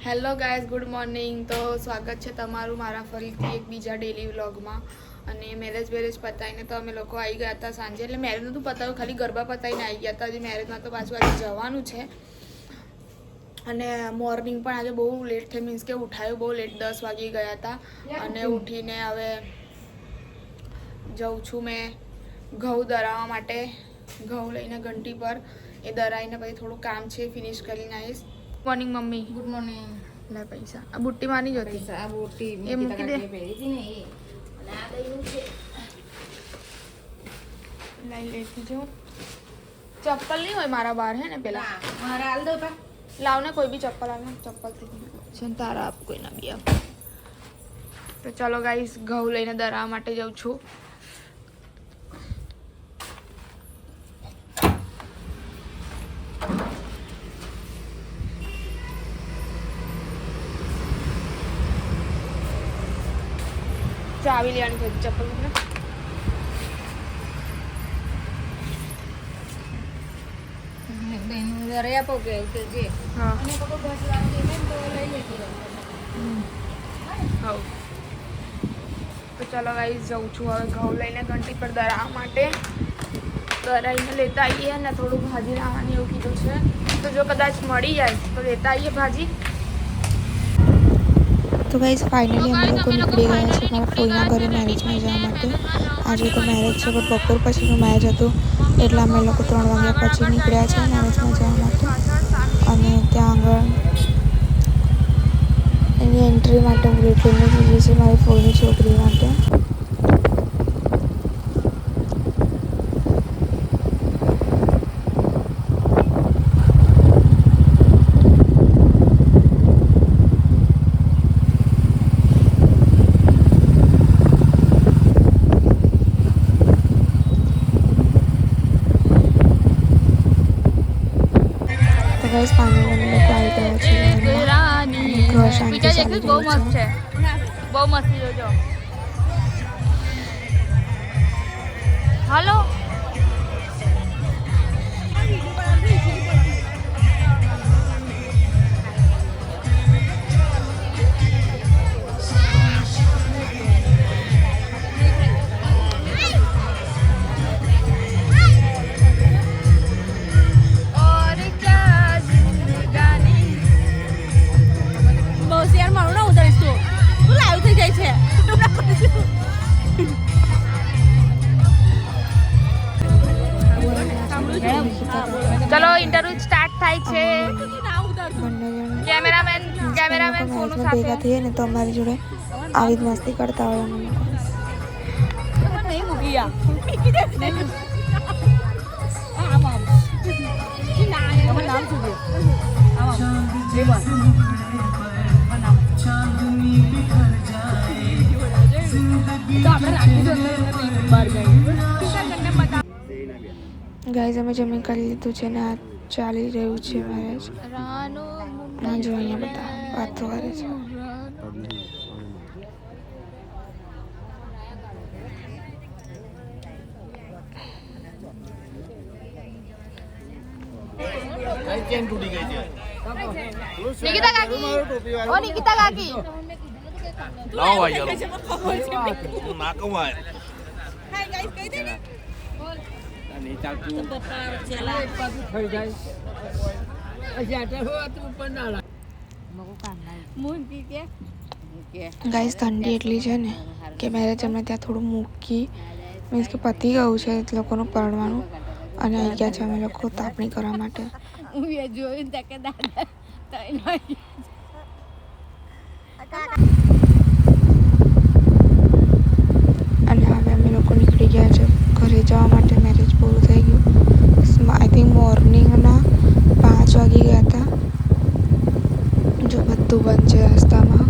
Hello guys, good morning. તો સ્વાગત છે તમારું મારા ફરીથી એક બીજા ડેલી વ્લોગમાં. અને મેરેજ પતાવીને તો અમે લોકો આવી ગયા હતા સાંજે. એટલે મેરેજ નહોતું પતાવ્યું, ખાલી ગરબા પતાવીને આવી ગયા હતા. હજી મેરેજમાં તો પાછું આજે જવાનું છે. અને મોર્નિંગ પણ આજે બહુ લેટ થઈ, મીન્સ કે ઉઠાયું બહુ લેટ, 10 વાગી ગયા હતા. અને ઉઠીને હવે જાઉં છું મેં ઘઉં દરાવવા માટે. ઘઉં લઈને ઘંટી પર એ દરાઈને પછી થોડું કામ છે ફિનિશ કરીને આવીશ. Morning mummy. Good morning. લે પૈસા આ બુટ્ટી માની જોતી આ બુટ્ટી એ મૂકી દે. પહેરી હતી ને એ અને આ દઈનું છે. લઈ લેતી જાઉં. ચપ્પલ નહીં હોય મારા બહાર હે ને પેલા મારા હાલ દો તા લાવને કોઈ બી ચપ્પલ આવે ચપ્પલ છે તારા આપ કોઈ ના બી આપ. તો ચલો ગાઈસ, ઘઉં લઈને દરાવવા માટે જાઉં છું. ચાવી લેવાની થઈ ચપ્પલ ને દઈનું જરે આપો કે તો જે હા અને પકો ઘસ લાવી દે તો લઈ લેતી હા. તો ચલો ગાઈસ, જાઉં છું હવે ઘઉં લઈને ઘંટી પર દરાવવા માટે. દરાઈને લેતા આવીએ ને થોડું ભાજી લાવવાની એવું કીધું છે. તો જો કદાચ મળી જાય તો લેતા આવીએ ભાજી. તો ગાઈઝ ફાઇનલી અમે લોકો નીકળી ગયા છે મારા ફોઈના ઘરે મેરેજમાં જવા માટે. આજે તો મેરેજ છે પણ બપોર પછીનું મેરેજ હતું એટલે અમે લોકો 3 વાગ્યા પછી નીકળ્યા છે મેરેજમાં જવા માટે. અને ત્યાં આગળ એની એન્ટ્રી માટે હું વેટ લઈને દીધી છે મારી ફોઈની છોકરી માટે. ગાઈઝ ફાઇનલી અમે લોકો આવી ગયા છે ઘર શાંતિ ચાલી બહુ રહ્યું મસ્ત છે. છે, બહુ મસ્તી જોજો. હાલો ચલો ઇન્ટરવ્યુ સ્ટાર્ટ થાય છે. કેમેરામેન સોનું સાથે ભેગા થઈએ ને તો અમારી જોડે આવી જ મસ્તી કરતા હોય અમે લોકો. ગાઈઝ અમે જમી કરી લીધું છે ને આ ચાલી રહ્યું છે મેરેજ. આ જો અહીંયા બધા વાતો કરે છે. નિકિતા કાકી, ઓ નિકિતા કાકી લાવો ભાઈ યાર ના કમાય હાય ગાઈસ કહી દે ને નહીં ચાલતું થઈ જાય પછી આટલા હોત ઉપર ના લાગ મગો કામ ના મૂકી કે ગાઈઝ ઠંડી એટલી છે ને કે મેરેજ અમને ત્યાં થોડું મૂકી, મીન્સ કે પતી ગયું છે લોકોનું પરણવાનું. અને આવી ગયા છે અમે લોકો તાપણી કરવા માટે. હું એ જોઈને તકે દાદા તઈ અને હવે અમે લોકો નીકળી ગયા છે ઘરે જવા માટે. મેરેજ પૂરું થઈ ગયું. આઈ થિંક મોર્નિંગના 5 વાગી ગયા હતા. જો બધું બંધ છે રસ્તામાં.